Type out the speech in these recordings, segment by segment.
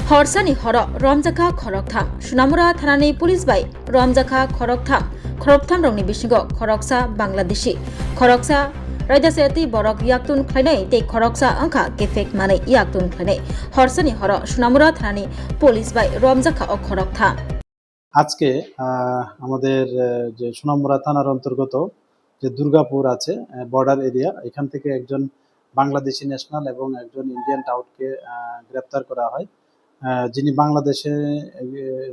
हरसानि हर रमजाखा खरकथाम सुनामुरा थानानि police bye रमजाखा खरकथाम रंनि बिसिंगो खरकसा बांलादेशी खरकसा रायदासेति बरक याक्तुन खलायनाय ते खरकसा अंखा गेफेक माने याक्तुन खलायनाय हरसानि हर सुनामुरा थानानि police bye रमजाखा खरकथाम। আজকে আমাদের যে সোনামুড়া থানার অন্তর্গত যে দুর্গাপুর আছে বর্ডার এরিয়া, এখান থেকে একজন বাংলাদেশি ন্যাশনাল এবং একজন ইন্ডিয়ান টাউটকে গ্রেপ্তার করা হয়। যিনি বাংলাদেশে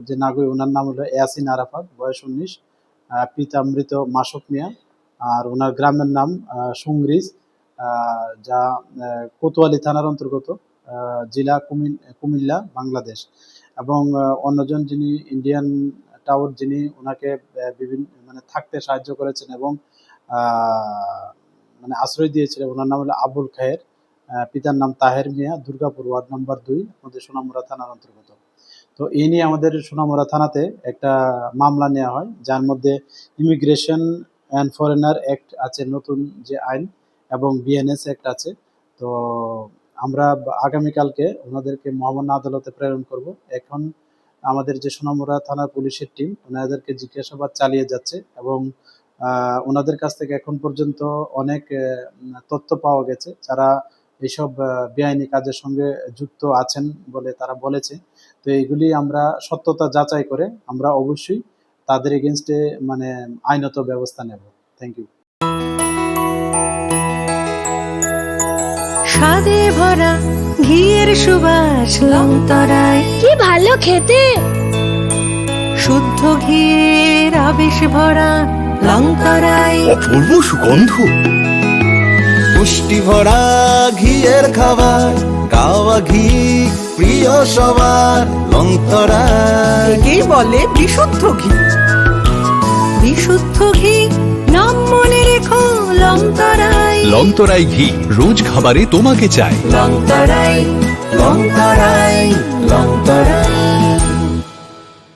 যে নাগরিক, ওনার নাম হলো ইয়াসিন আরাফাত, বয়স 19, পিতা মৃত মাসুক মিয়া, আর ওনার গ্রামের নাম সুংরিজ, যা কোতোয়ালি থানার অন্তর্গত, জেলা কুমিল্লা, বাংলাদেশ। এবং অন্যজন যিনি ইন্ডিয়ান টাউট, যিনি ওনাকে বিভিন্ন থাকতে সাহায্য করেছেন এবং আশ্রয় দিয়েছিলেন, ওনার নাম হলো আবুল খায়ের, পিতার নাম তাহের মিয়া, দুর্গাপুর ওয়ার্ড নম্বর 2, আমাদের সোনামুড়া থানার অন্তর্গত। তো এই নিয়ে আমাদের সোনামুড়া থানাতে একটা মামলা নেওয়া হয়, যার মধ্যে ইমিগ্রেশন অ্যান্ড ফরেনার অ্যাক্ট আছে, নতুন যে আইন, এবং বিএনএস অ্যাক্ট আছে। তো আমরা আগামীকালকে ওনাদেরকে মহামান্য আদালতে প্রেরণ করব। এখন আমাদের যে সোনামুড়া থানার পুলিশের টিম ওনাদেরকে জিজ্ঞাসাবাদ চালিয়ে যাচ্ছে এবং ওনাদের কাছ থেকে এখন পর্যন্ত অনেক তথ্য পাওয়া গেছে, যারা এইসব বেআইনি কাজের সঙ্গে যুক্ত আছেন বলে তারা বলেছে। তো এইগুলি আমরা সত্যতা যাচাই করে আমরা অবশ্যই তাদের এগেনস্টে আইনত ব্যবস্থা নেব। Thank you. স্বাদে ভরা ঘিয়ের সুবাস লংতরায়, কি ভালো খেতে। শুদ্ধ ঘিয়ের আবেশ ভরা লংতরায়, অপূর্ব সুগন্ধ, পুষ্টি ভরা ঘিয়ের খাবার, গাওয়া ঘি প্রিয় সবার লংতরায়। একেই বলে বিশুদ্ধ ঘি। বিশুদ্ধ ঘি নাম মনে রেখো লংতরায়। লংতরাই ঘি রোজ খাবারে তোমাকে চাই। লংতরায়, লংতরায়, লংতরায়।